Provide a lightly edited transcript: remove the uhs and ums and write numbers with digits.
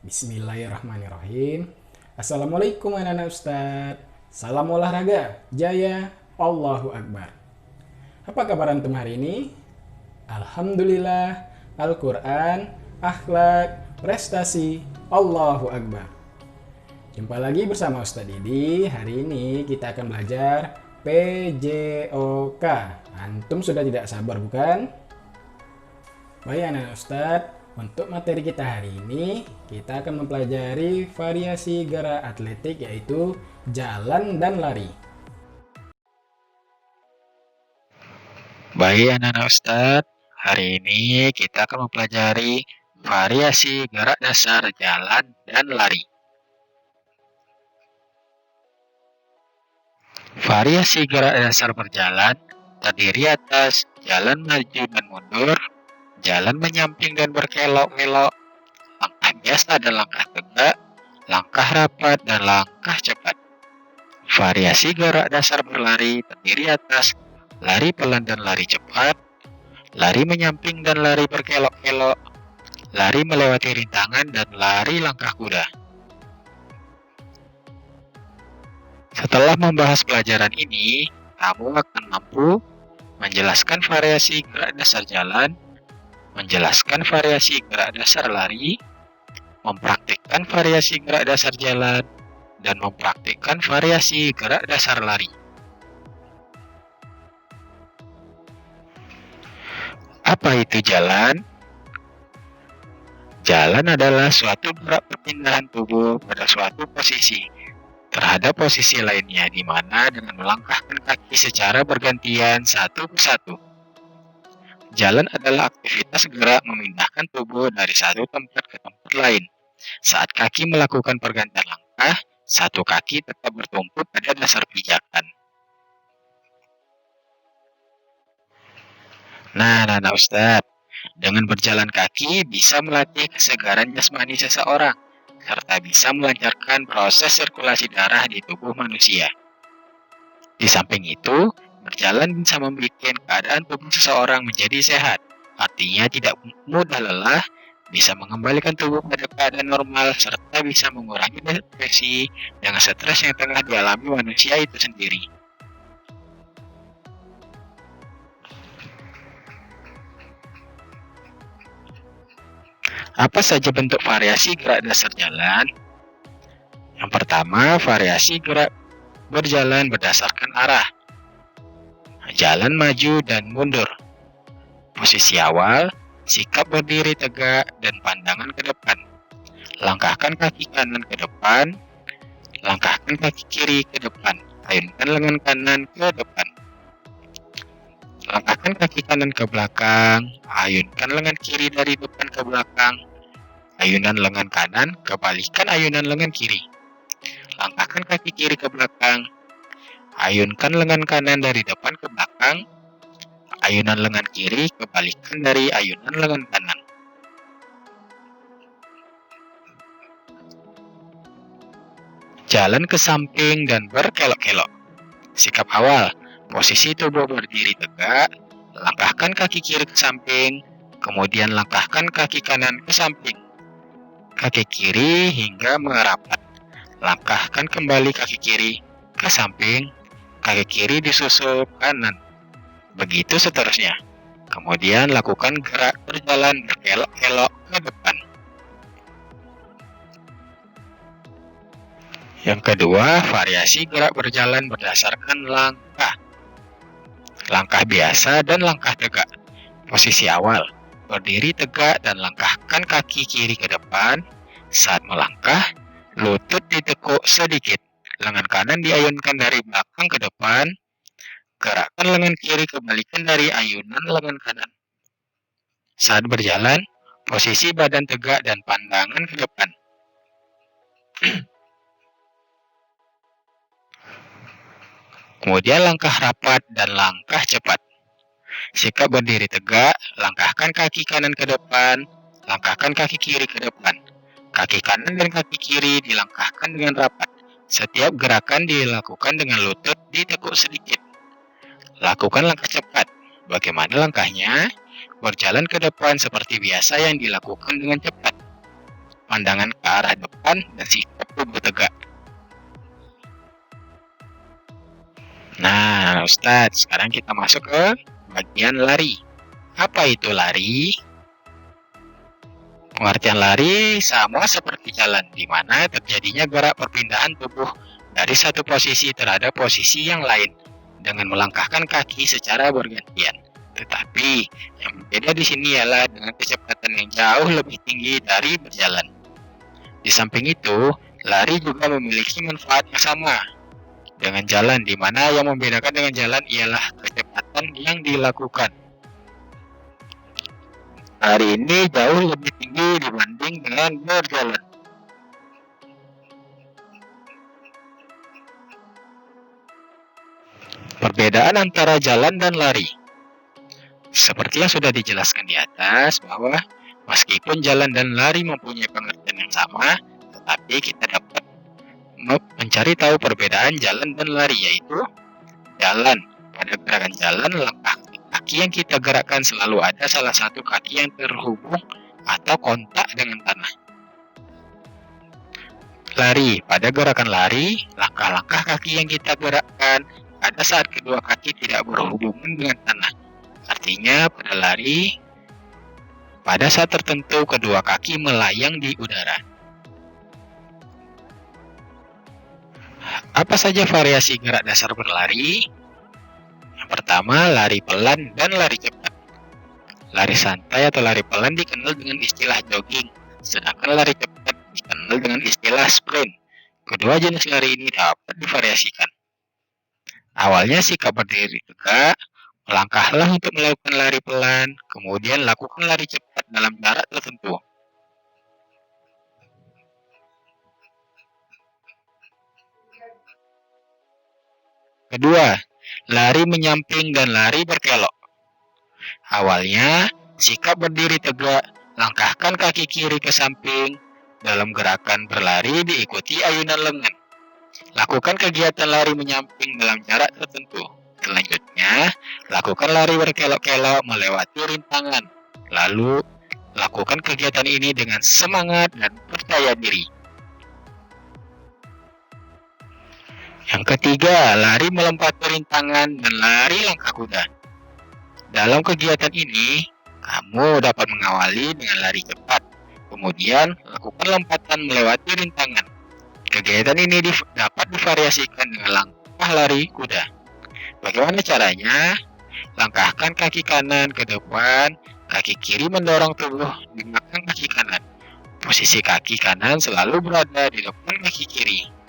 Bismillahirrahmanirrahim. Assalamualaikum anak-anak Ustadz. Salam olahraga, jaya, Allahu Akbar. Apa kabar antum hari ini? Alhamdulillah, Al-Quran, akhlak, prestasi, Allahu Akbar. Jumpa lagi bersama Ustadz Didi. Hari ini kita akan belajar PJOK. Antum sudah tidak sabar bukan? Baik anak-anak Ustadz, untuk materi kita hari ini, kita akan mempelajari variasi gerak atletik yaitu jalan dan lari. Baik anak-anak Ustadz, hari ini kita akan mempelajari variasi gerak dasar jalan dan lari. Variasi gerak dasar berjalan terdiri atas jalan maju dan mundur, jalan menyamping dan berkelok-kelok, langkah biasa dan langkah tegak, langkah rapat dan langkah cepat. Variasi gerak dasar berlari terdiri atas lari pelan dan lari cepat, lari menyamping dan lari berkelok-kelok, lari melewati rintangan dan lari langkah kuda. Setelah membahas pelajaran ini, kamu akan mampu menjelaskan variasi gerak dasar jalan, menjelaskan variasi gerak dasar lari, mempraktikkan variasi gerak dasar jalan, dan mempraktikkan variasi gerak dasar lari. Apa itu jalan? Jalan adalah suatu gerak perpindahan tubuh pada suatu posisi terhadap posisi lainnya, di mana dengan melangkahkan kaki secara bergantian satu persatu. Jalan adalah aktivitas gerak memindahkan tubuh dari satu tempat ke tempat lain. Saat kaki melakukan pergantian langkah, satu kaki tetap bertumpu pada dasar pijakan. Nah, Ustadz, dengan berjalan kaki bisa melatih kesegaran jasmani seseorang, serta bisa melancarkan proses sirkulasi darah di tubuh manusia. Di samping itu, berjalan bisa membuat keadaan tubuh seseorang menjadi sehat. Artinya tidak mudah lelah, bisa mengembalikan tubuh pada keadaan normal, serta bisa mengurangi depresi dengan stres yang tengah dialami manusia itu sendiri. Apa saja bentuk variasi gerak dasar jalan? Yang pertama, variasi gerak berjalan berdasarkan arah. Jalan maju dan mundur. Posisi awal, sikap berdiri tegak dan pandangan ke depan. Langkahkan kaki kanan ke depan, langkahkan kaki kiri ke depan. Ayunkan lengan kanan ke depan. Langkahkan kaki kanan ke belakang, ayunkan lengan kiri dari depan ke belakang. Ayunan lengan kanan, kebalikan ayunan lengan kiri. Langkahkan kaki kiri ke belakang, ayunkan lengan kanan dari depan ke belakang. Ayunan lengan kiri kebalikan dari ayunan lengan kanan. Jalan ke samping dan berkelok-kelok. Sikap awal, posisi tubuh berdiri tegak, langkahkan kaki kiri ke samping, kemudian langkahkan kaki kanan ke samping, kaki kiri hingga merapat. Langkahkan kembali kaki kiri ke samping, kaki kiri disusul kanan. Begitu seterusnya. Kemudian lakukan gerak berjalan berkelok-kelok ke depan. Yang kedua, variasi gerak berjalan berdasarkan langkah. Langkah biasa dan langkah tegak. Posisi awal, berdiri tegak dan langkahkan kaki kiri ke depan. Saat melangkah, lutut ditekuk sedikit. Lengan kanan diayunkan dari belakang ke depan. Gerakkan lengan kiri kebalikan dari ayunan lengan kanan. Saat berjalan, posisi badan tegak dan pandangan ke depan. Kemudian langkah rapat dan langkah cepat. Sikap berdiri tegak, langkahkan kaki kanan ke depan, langkahkan kaki kiri ke depan. Kaki kanan dan kaki kiri dilangkahkan dengan rapat. Setiap gerakan dilakukan dengan lutut ditekuk sedikit. Lakukan langkah cepat. Bagaimana langkahnya? Berjalan ke depan seperti biasa yang dilakukan dengan cepat. pandangan ke arah depan, dan sikap tubuh tegak. Nah, Ustadz, sekarang kita masuk ke bagian lari. Apa itu lari? Pengertian lari sama seperti jalan, di mana terjadinya gerak perpindahan tubuh dari satu posisi terhadap posisi yang lain dengan melangkahkan kaki secara bergantian. Tetapi yang berbeda di sini ialah dengan kecepatan yang jauh lebih tinggi dari berjalan. Di samping itu, lari juga memiliki manfaat yang sama dengan jalan, di mana yang membedakan dengan jalan ialah kecepatan yang dilakukan. Lari ini jauh lebih tinggi dibanding dengan berjalan. Perbedaan antara jalan dan lari. Seperti yang sudah dijelaskan di atas, bahwa meskipun jalan dan lari mempunyai pengertian yang sama, tetapi kita dapat mencari tahu perbedaan jalan dan lari, yaitu jalan. Pada gerakan jalan, langkah kaki yang kita gerakkan selalu ada salah satu kaki yang terhubung atau kontak dengan tanah. Lari. Pada gerakan lari, langkah-langkah kaki yang kita gerakkan ada saat kedua kaki tidak berhubungan dengan tanah. Artinya pada lari, pada saat tertentu kedua kaki melayang di udara. Apa saja variasi gerak dasar berlari? Yang pertama, lari pelan dan lari cepat. Lari santai atau lari pelan dikenal dengan istilah jogging, sedangkan lari cepat dikenal dengan istilah sprint. Kedua jenis lari ini dapat divariasikan. Awalnya sikap berdiri tegak, melangkahlah untuk melakukan lari pelan, kemudian lakukan lari cepat dalam jarak tertentu. Kedua, lari menyamping dan lari berkelok. Awalnya, sikap berdiri tegak, langkahkan kaki kiri ke samping. Dalam gerakan berlari diikuti ayunan lengan. Lakukan kegiatan lari menyamping dalam jarak tertentu. Selanjutnya, lakukan lari berkelok-kelok melewati rintangan. Lalu, lakukan kegiatan ini dengan semangat dan percaya diri. Yang ketiga, lari melempati rintangan dan lari langkah kuda. Dalam kegiatan ini, kamu dapat mengawali dengan lari cepat, kemudian lakukan lompatan melewati rintangan. Kegiatan ini dapat divariasikan dengan langkah lari kuda. Bagaimana caranya? Langkahkan kaki kanan ke depan, kaki kiri mendorong tubuh di belakang kaki kanan. Posisi kaki kanan selalu berada di depan kaki kiri.